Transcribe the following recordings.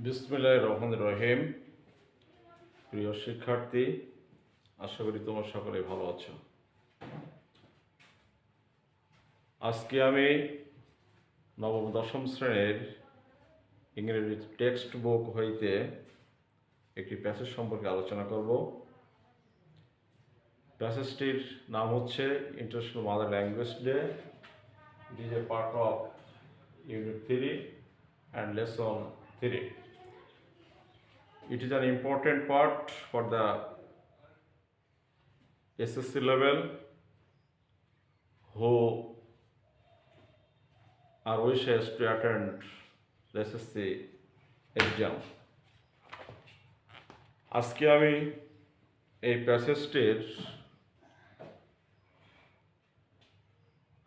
বিসমিল্লাহির রহমানির রহিম। প্রিয় শিক্ষার্থী, আশা করি তোমরা সকলে ভালো আছো। আজকে আমি নবম দশম শ্রেণীর ইংরেজি টেক্সট বুক হইতে একটি প্যাসেজ সম্পর্কে আলোচনা করব। প্যাসেজটির নাম হচ্ছে international mother language day. It is a part of unit 3 and lesson 3. It is an important part for the SSC level who are wishes to attend the SSC exam. আজকে আমি এই প্যাসেজটির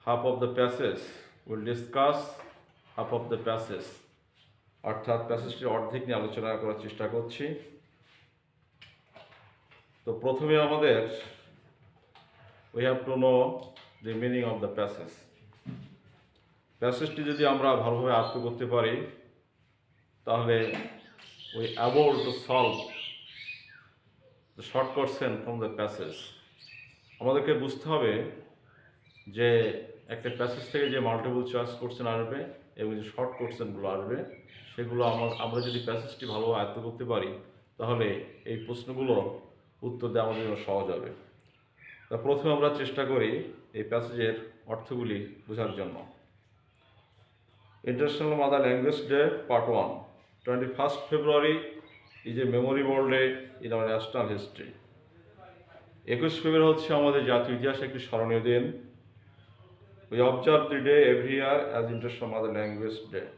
half of the passage will discuss half of the passage, অর্থাৎ প্যাসেজটির অর্ধেক নিয়ে আলোচনা করার চেষ্টা করছি। তো প্রথমে আমাদের we have to know the meaning of the passage. প্যাসেজটি যদি আমরা ভালোভাবে আয়ত্ত করতে পারি তাহলে we able to solve the short question from the passage. আমাদেরকে বুঝতে হবে যে একটা প্যাসেজ থেকে যে মাল্টিপল চয়েস কোশ্চেন আসবে এবং যে শর্ট কোশ্চেনগুলো আসবে সেগুলো আমরা যদি প্যাসেজটি ভালোভাবে আয়ত্ত করতে পারি তাহলে এই প্রশ্নগুলো উত্তর দেওয়া আমাদের জন্য সহজ হবে। তা প্রথমে আমরা চেষ্টা করি এই প্যাসেজের অর্থগুলি বোঝার জন্য। International Mother Language Day Part 1. 21st February is a memorable day in our national history. 21 ফেব্রুয়ারি হচ্ছে আমাদের জাতীয় ইতিহাসে একটি স্মরণীয় দিন। We observe the day every year as International Mother Language Day.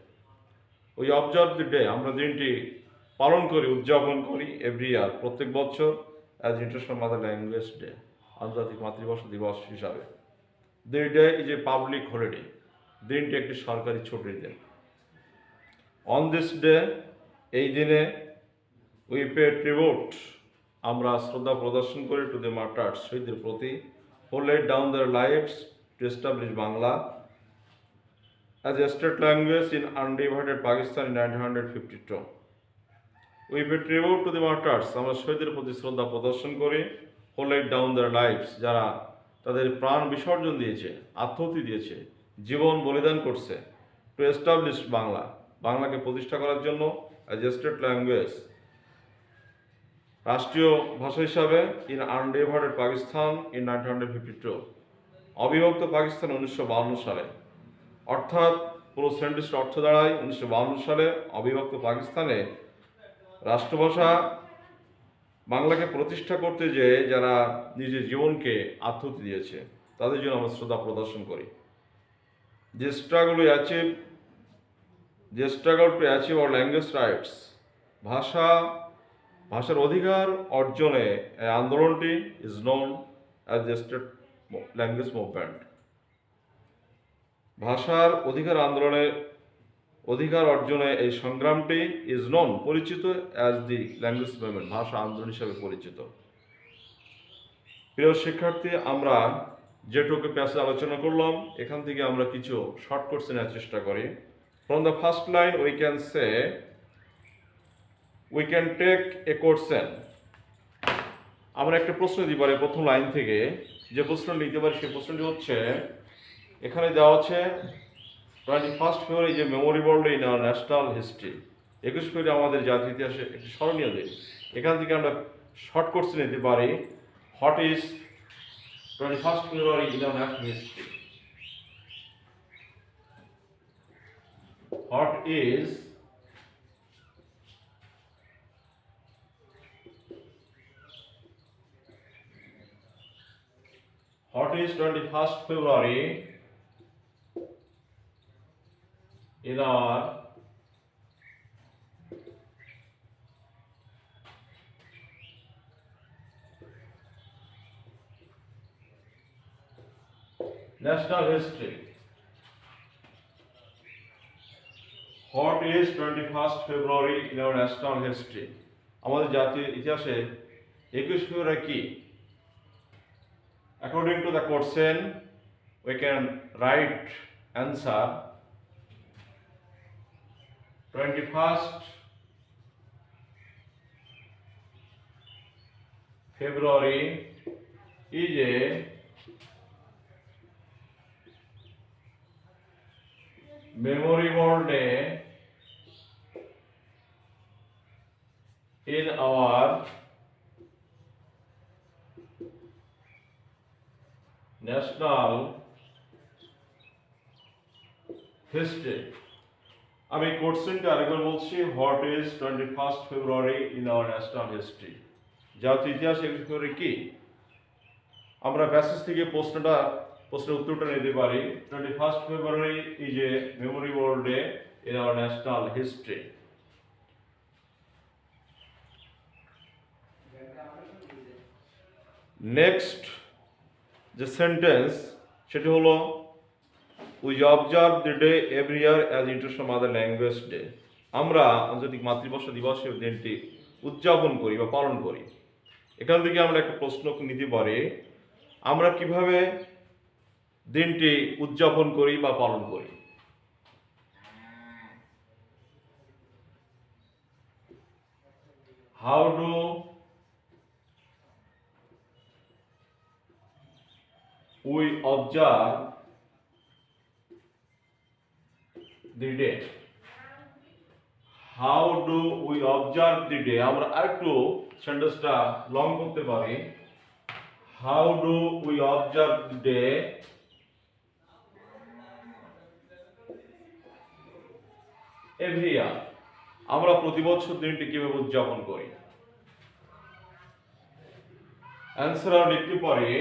We observe the day, আমরা দিনটি পালন করি, উদযাপন করি every year, প্রত্যেক বছর as International Mother Language Day, আন্তর্জাতিক মাতৃভাষা দিবস হিসাবে। The day is a public holiday. দিনটি একটি সরকারি ছুটির দিন। On this day, এই দিনে we pay tribute, আমরা শ্রদ্ধা প্রদর্শন করি to the martyrs, শহীদদের প্রতি, who laid down their lives to establish Bangla as a state language in undivided Pakistan in 1952. We pay tribute to the martyrs, আমরা শহীদদের প্রতি শ্রদ্ধা প্রদর্শন করি, who laid down their lives, যারা তাদের প্রাণ বিসর্জন দিয়েছে, আত্মাহুতি দিয়েছে, জীবন বলিদান করছে, টু এস্টাবলিশ বাংলা, বাংলাকে প্রতিষ্ঠা করার জন্য অ্যাজ এ স্টেট ল্যাঙ্গুয়েজ, রাষ্ট্রীয় ভাষা হিসাবে ইন আনডিভাইডেড পাকিস্তান ইন 1952, অবিভক্ত পাকিস্তান 1952 সালে। অর্থাৎ পুরো সেন্টেন্সের অর্থ দাঁড়ায় 1952 সালে অবিভক্ত পাকিস্তানে রাষ্ট্রভাষা বাংলাকে প্রতিষ্ঠা করতে যেয়ে যারা নিজের জীবনকে আত্মাহুতি দিয়েছে তাদের জন্য আমরা শ্রদ্ধা প্রদর্শন করি। যে struggle to achieve our language rights, ভাষার অধিকার অর্জনে এই আন্দোলনটি is known as the state language movement. ভাষার অধিকার অর্জনে এই সংগ্রামটি ইজ নোন, পরিচিত অ্যাজ দি ল্যাঙ্গুয়েজ মুভমেন্ট, ভাষা আন্দোলন হিসাবে পরিচিত। প্রিয় শিক্ষার্থী, আমরা যেটুকু প্যাসেজ আলোচনা করলাম এখান থেকে আমরা কিছু শর্ট কোশ্চেন নেওয়ার চেষ্টা করি। From the first line we can say we can take a question. আমরা একটা প্রশ্ন দিতে পারি প্রথম লাইন থেকে, যে প্রশ্ন লিখতে পারি সেই প্রশ্নটি হচ্ছে, এখানে দেওয়া আছে 21st ফেব্রুয়ারি যে memorable day in our national history, 21 ফেব্রুয়ারি আমাদের জাতীয় ইতিহাসে একটি স্মরণীয় দিন। এখান থেকে আমরা শর্ট কোশ্চেন নিতে পারি, what is 21st February in our national history? What is What is 21st February in our national history? What is 21st February in our national history? আমাদের জাতীয় ইতিহাসে 21 ফেব্রুয়ারি কি? According to the question, we can write answer 21st February is a memorable day in our national history. আমি কোশ্চেনটা আরেকবার বলছি, what is 21 February in our national history? জাতীয় ইতিহাস 21 ফেব্রুয়ারি কি? আমরা প্যাসেজ থেকে প্রশ্নের উত্তরটা নিতে পারি। 21 February is a memorable day in our national history. Next যে সেন্টেন্স সেটি হলো we observe the day every year as international mother language day. আমরা আন্তর্জাতিক মাতৃভাষা দিবসের দিনটি উদযাপন করি বা পালন করি। এখান থেকে আমরা একটা প্রশ্ন নিতে পারি, আমরা কিভাবে দিনটি উদযাপন করি বা পালন করি? How do we observe the day? How do we observe the day? আমরা আরেকটু সেন্টেন্সটা লং করতে পারি। How do we observe the day every year? আমরা প্রতি বছর দিনটি কিভাবে উদযাপন করি? অ্যান্সার আমরা লিখতে পারি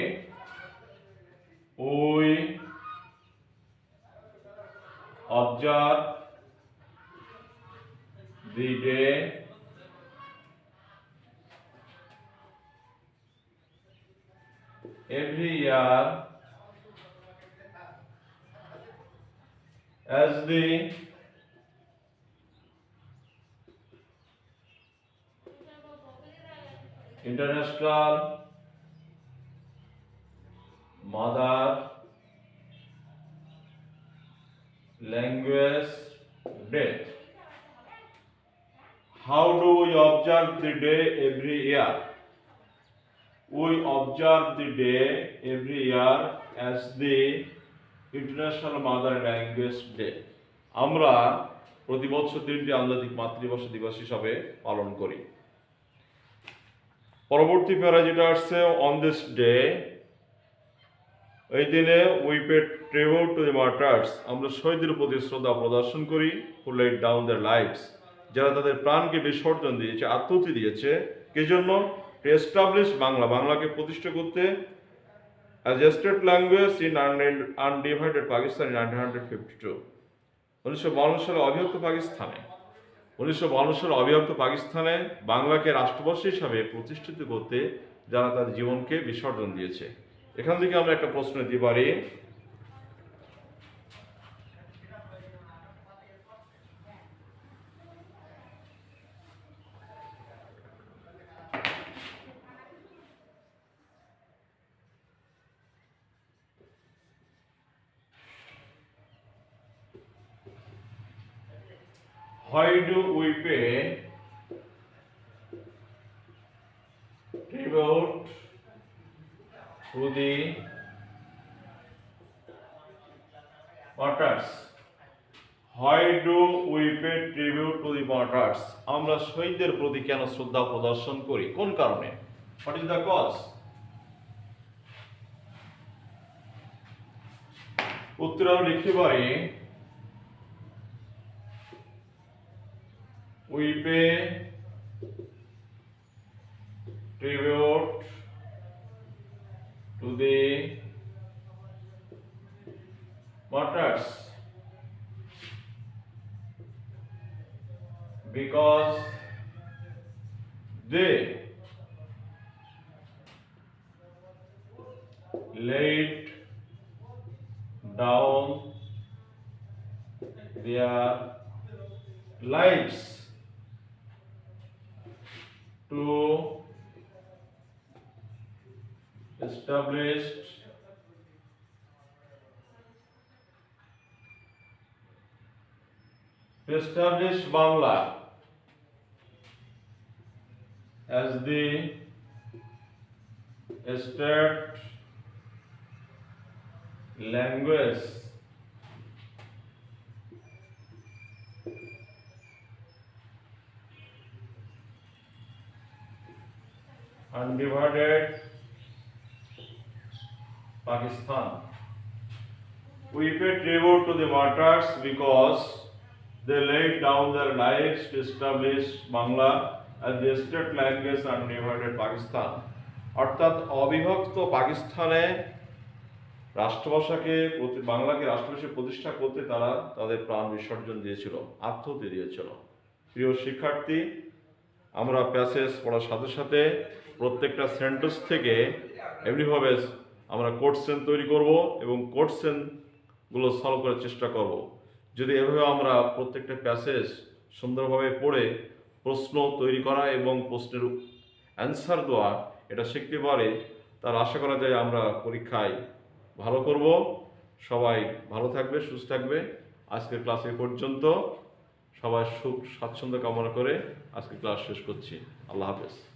we observe the day every year as the International Mother Language Day. How do we observe the day every year? We observe the day every year as the International Mother Language Day. আমরা প্রতি বছর দিনটি আন্তর্জাতিক মাতৃভাষা দিবস হিসাবে পালন করি। পরবর্তী প্যারা যেটা আসছে, অন দিস ডে, এই দিনে we pay tribute to the martyrs, আমরা শহীদদের প্রতি শ্রদ্ধা প্রদর্শন করি, হু লেড ডাউন দেয়ার লাইভস, যারা তাদের প্রাণকে বিসর্জন দিয়েছে, আত্মহতি দিয়েছে। কি জন্য? টু এস্টাবলিশ বাংলা, বাংলাকে প্রতিষ্ঠা করতে, as a state language in undivided Pakistan in 1952। 1952 সালে অবিভক্ত পাকিস্তানে বাংলাকে রাষ্ট্রভাষা হিসাবে প্রতিষ্ঠিত করতে যারা তাদের জীবনকে বিসর্জন দিয়েছে। এখান থেকে আমরা একটা প্রশ্ন দিতে পারি, why do we pay tribute to the martyrs? Why do we pay tribute to the martyrs? আমরা শহীদদের প্রতি কেন শ্রদ্ধা প্রদর্শন করি? কোন কারণে? What is the cause? উত্তর আমরা লিখতে পারি, we pay tribute to the martyrs because they laid down their lives to establish Bangla as the state language undivided Pakistan. We pay tribute to the martyrs because they laid down their lives to establish Bangla as the state language and undivided Pakistan. অর্থাৎ অবিভক্ত পাকিস্তানে রাষ্ট্রভাষাকে বাংলাকে রাষ্ট্রভাষা প্রতিষ্ঠা করতে তারা তাদের প্রাণ বিসর্জন দিয়েছিল, আত্মহত্যা দিয়েছিল। প্রিয় শিক্ষার্থী, আমরা প্যাসেজ পড়ার সাথে সাথে প্রত্যেকটা সেন্টেন্স থেকে এমনিভাবে আমরা কোশ্চেন তৈরি করব এবং কোশ্চেনগুলো সলভ করার চেষ্টা করব। যদি এভাবে আমরা প্রত্যেকটা প্যাসেজ সুন্দরভাবে পড়ে প্রশ্ন তৈরি করা এবং প্রশ্নের অ্যান্সার দেওয়া এটা শিখতে পারে, তার আশা করা যায় আমরা পরীক্ষায় ভালো করব। সবাই ভালো থাকবে, সুস্থ থাকবে। আজকের ক্লাস এ পর্যন্ত। সবাই সুখ স্বাচ্ছন্দ্য কামনা করে আজকে ক্লাস শেষ করছি। আল্লাহ হাফেজ।